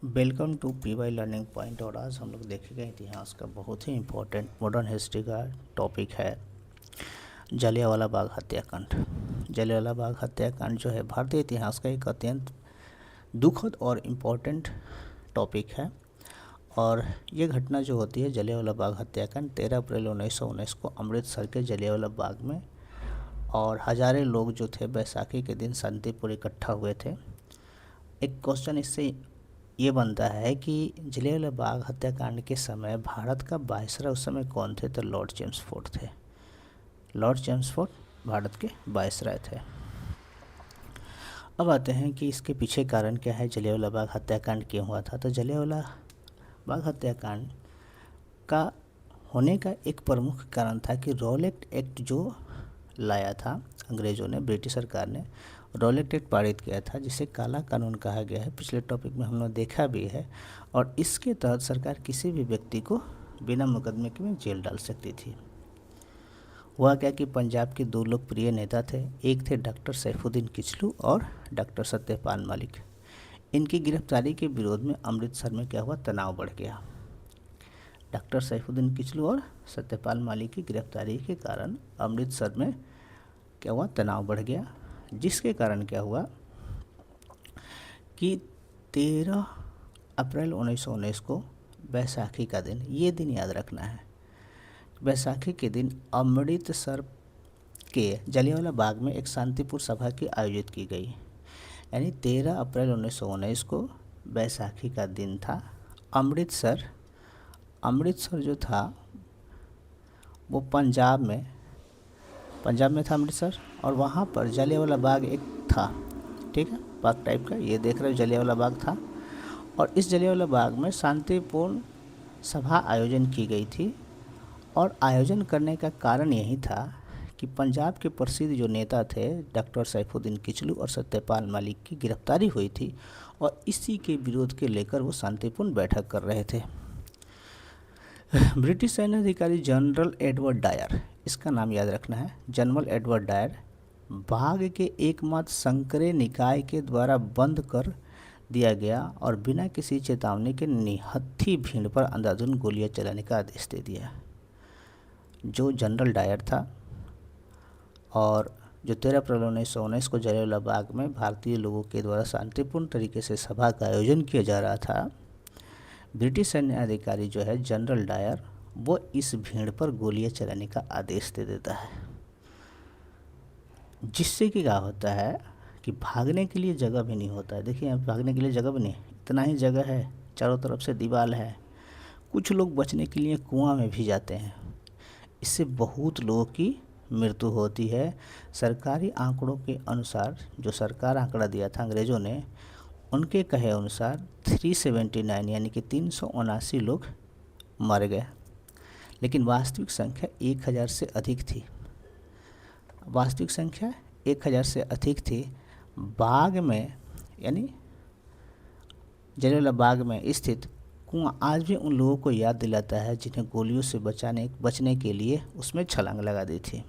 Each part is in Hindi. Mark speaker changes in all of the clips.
Speaker 1: Welcome to PY learning point. और आज हम लोग देखेंगे इतिहास का बहुत ही इम्पोर्टेंट मॉडर्न हिस्ट्री का टॉपिक है जलियांवाला बाग हत्याकांड। जलियांवाला बाग हत्याकांड जो है भारतीय इतिहास का एक अत्यंत दुखद और इम्पोर्टेंट टॉपिक है। और ये घटना जो होती है जलियांवाला बाग हत्याकांड 13 अप्रैल 1919 को अमृतसर के जलियांवाला बाग में, और हज़ारों लोग जो थे बैसाखी के दिन शांतिपुर इकट्ठा हुए थे। एक क्वेश्चन इससे ये बनता है कि जलियांवाला बाग हत्याकांड के समय भारत का वायसराय उस समय कौन थे? तो लॉर्ड चेम्सफोर्ड थे। लॉर्ड चेम्सफोर्ड भारत के वायसराय थे। अब आते हैं कि इसके पीछे कारण क्या है, जलियांवाला बाग हत्याकांड क्यों हुआ था। तो जलियांवाला बाग हत्याकांड का होने का एक प्रमुख कारण था कि रॉलेट एक्ट जो लाया था अंग्रेज़ों ने, ब्रिटिश सरकार ने रॉलेट एक्ट पारित किया था, जिसे काला कानून कहा गया है। पिछले टॉपिक में हमने देखा भी है। और इसके तहत सरकार किसी भी व्यक्ति को बिना मुकदमे के में जेल डाल सकती थी। हुआ क्या कि पंजाब के दो लोकप्रिय नेता थे, एक थे डॉक्टर सैफुद्दीन किचलू और डॉक्टर सत्यपाल मलिक। इनकी गिरफ्तारी के विरोध में अमृतसर में क्या हुआ, तनाव बढ़ गया। डॉक्टर सैफुद्दीन किचलू और सत्यपाल मलिक की गिरफ्तारी के कारण अमृतसर में क्या हुआ, तनाव बढ़ गया। जिसके कारण क्या हुआ कि 13 अप्रैल 1919 को बैसाखी का दिन, ये दिन याद रखना है, बैसाखी के दिन अमृतसर के जलियांवाला बाग में एक शांतिपुर सभा की आयोजित की गई। यानी 13 अप्रैल 1919 को बैसाखी का दिन था। अमृतसर जो था वो पंजाब में था अमृतसर, और वहाँ पर जलियांवाला बाग एक था, ठीक है, बाग टाइप का। ये देख रहे हो जलियांवाला बाग था। और इस जलियांवाला बाग में शांतिपूर्ण सभा आयोजन की गई थी। और आयोजन करने का कारण यही था कि पंजाब के प्रसिद्ध जो नेता थे डॉक्टर सैफुद्दीन किचलू और सत्यपाल मलिक की गिरफ्तारी हुई थी, और इसी के विरोध के लेकर वो शांतिपूर्ण बैठक कर रहे थे। ब्रिटिश सैन्य अधिकारी जनरल एडवर्ड डायर, इसका नाम याद रखना है, जनरल एडवर्ड डायर, बाग के एकमात्र संकरे निकाय के द्वारा बंद कर दिया गया और बिना किसी चेतावनी के निहत्थी भीड़ पर अंधाधुंध गोलियां चलाने का आदेश दे दिया। जो जनरल डायर था, और जो 13 अप्रैल 1919 को जलियांवाला बाग में भारतीय लोगों के द्वारा शांतिपूर्ण तरीके से सभा का आयोजन किया जा रहा था, ब्रिटिश सैन्य अधिकारी जो है जनरल डायर, वो इस भीड़ पर गोलियां चलाने का आदेश दे देता है। जिससे कि क्या होता है कि भागने के लिए जगह भी नहीं होता है। देखिए यहाँ भागने के लिए जगह भी नहीं, इतना ही जगह है, चारों तरफ से दीवार है। कुछ लोग बचने के लिए कुआं में भी जाते हैं। इससे बहुत लोगों की मृत्यु होती है। सरकारी आंकड़ों के अनुसार, जो सरकार आंकड़ा दिया था अंग्रेज़ों ने, उनके कहे अनुसार 379 यानी कि 379 लोग मर गए। लेकिन वास्तविक संख्या 1000 से अधिक थी। वास्तविक संख्या 1000 से अधिक थी। बाग में, यानी जलियांवाला बाग में स्थित कुआं आज भी उन लोगों को याद दिलाता है जिन्हें गोलियों से बचने के लिए उसमें छलांग लगा दी थी।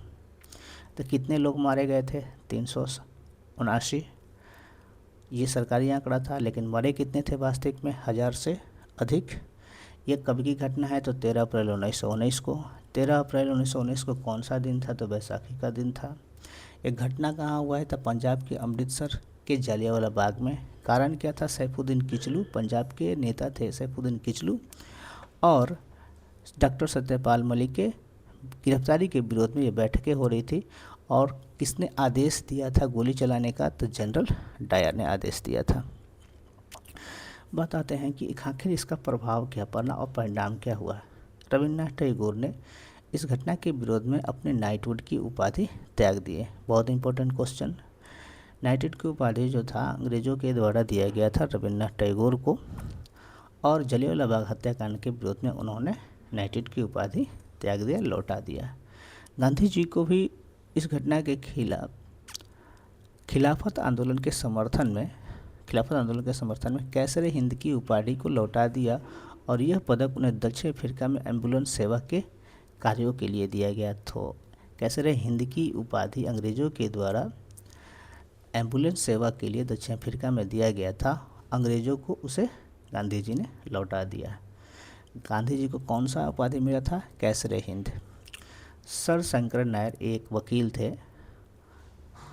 Speaker 1: तो कितने लोग मारे गए थे? 379। ये सरकारी आंकड़ा था, लेकिन मरे कितने थे वास्तविक में? 1000 से अधिक। ये कब की घटना है? तो 13 अप्रैल 1919 को। 13 अप्रैल 1919 को कौन सा दिन था? तो बैसाखी का दिन था। एक घटना कहाँ हुआ है? तो पंजाब के अमृतसर के जलियांवाला बाग में। कारण क्या था? सैफुद्दीन किचलू, पंजाब के नेता थे सैफुद्दीन किचलू, और डॉक्टर सत्यपाल मलिक के गिरफ्तारी के विरोध में ये बैठकें हो रही थी। और किसने आदेश दिया था गोली चलाने का? तो जनरल डायर ने आदेश दिया था। बताते हैं कि आखिर इसका प्रभाव क्या पड़ा और परिणाम क्या हुआ। रविन्द्रनाथ टैगोर ने इस घटना के विरोध में अपने नाइटहुड की उपाधि त्याग दिए। बहुत इंपॉर्टेंट क्वेश्चन। नाइटहुड की उपाधि जो था अंग्रेज़ों के द्वारा दिया गया था रविन्द्रनाथ टैगोर को, और जलियांवाला बाग हत्याकांड के विरोध में उन्होंने नाइटहुड की उपाधि त्याग दिया, लौटा दिया। गांधी जी को भी इस घटना के खिलाफत आंदोलन के समर्थन में कैसर हिंद की उपाधि को लौटा दिया, और यह पदक उन्हें दक्षिण अफ्रीका में एम्बुलेंस सेवा के कार्यों के लिए दिया गया। तो कैसर हिंद की उपाधि अंग्रेज़ों के द्वारा एम्बुलेंस सेवा के लिए दक्षिण अफ्रीका में दिया गया था। अंग्रेज़ों को उसे गांधी जी ने लौटा दिया। गांधी जी को कौन सा उपाधि मिला था? कैसरे हिंद। सर शंकर नायर एक वकील थे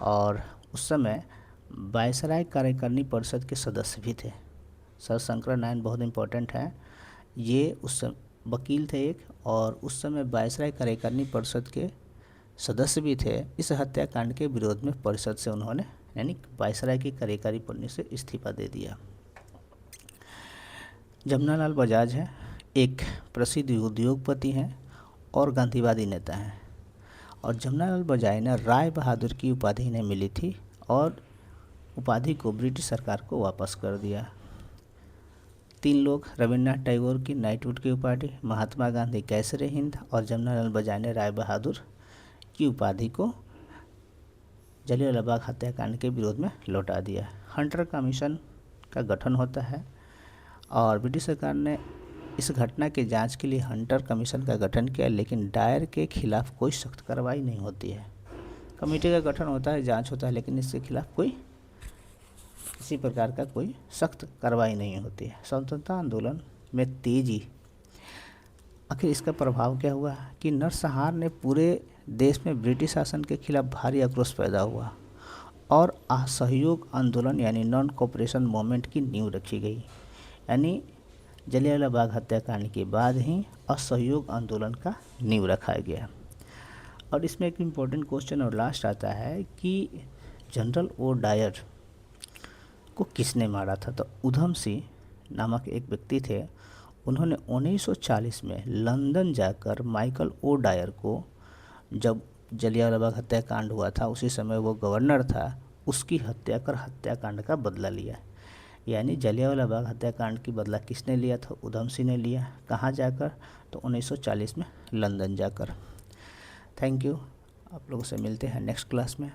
Speaker 1: और उस समय वायसराय कार्यकारिणी परिषद के सदस्य भी थे। सर शंकर नायर बहुत इम्पोर्टेंट है, ये उस वकील थे एक, और उस समय वायसराय कार्यकारिणी परिषद के सदस्य भी थे। इस हत्याकांड के विरोध में परिषद से उन्होंने यानी वायसराय की कार्यकारी परिषद से इस्तीफा दे दिया। जमनालाल बजाज है, एक प्रसिद्ध उद्योगपति हैं और गांधीवादी नेता हैं, और जमनालाल बजाज ने राय बहादुर की उपाधि इन्हें मिली थी और उपाधि को ब्रिटिश सरकार को वापस कर दिया। 3 लोग, रविन्द्रनाथ टैगोर की नाइटहुड की उपाधि, महात्मा गांधी कैसरे हिंद और जमनालाल बजाज ने राय बहादुर की उपाधि को जलियांवाला बाग हत्याकांड के विरोध में लौटा दिया। हंटर कमीशन का गठन होता है और ब्रिटिश सरकार ने इस घटना की जांच के लिए हंटर कमीशन का गठन किया, लेकिन डायर के खिलाफ कोई सख्त कार्रवाई नहीं होती है। कमेटी का गठन होता है, जांच होता है, लेकिन इसके खिलाफ कोई किसी प्रकार का कोई सख्त कार्रवाई नहीं होती है। स्वतंत्रता आंदोलन में तेजी, आखिर इसका प्रभाव क्या हुआ कि नरसंहार ने पूरे देश में ब्रिटिश शासन के खिलाफ भारी आक्रोश पैदा हुआ और असहयोग आंदोलन यानी नॉन कोऑपरेशन मूवमेंट की नींव रखी गई। यानी जलियांवाला बाग हत्याकांड के बाद ही असहयोग आंदोलन का नींव रखा गया। और इसमें एक इम्पोर्टेंट क्वेश्चन और लास्ट आता है कि जनरल ओ डायर को किसने मारा था? तो उधम सिंह नामक एक व्यक्ति थे, उन्होंने 1940 में लंदन जाकर माइकल ओ डायर को, जब जलियांवाला बाग हत्याकांड हुआ था उसी समय वो गवर्नर था, उसकी हत्या कर हत्याकांड का बदला लिया। यानी जलियांवाला बाग हत्याकांड की बदला किसने लिया था? उधम सिंह ने लिया। कहाँ जाकर? तो 1940 में लंदन जाकर। Thank you. आप लोगों से मिलते हैं नेक्स्ट क्लास में।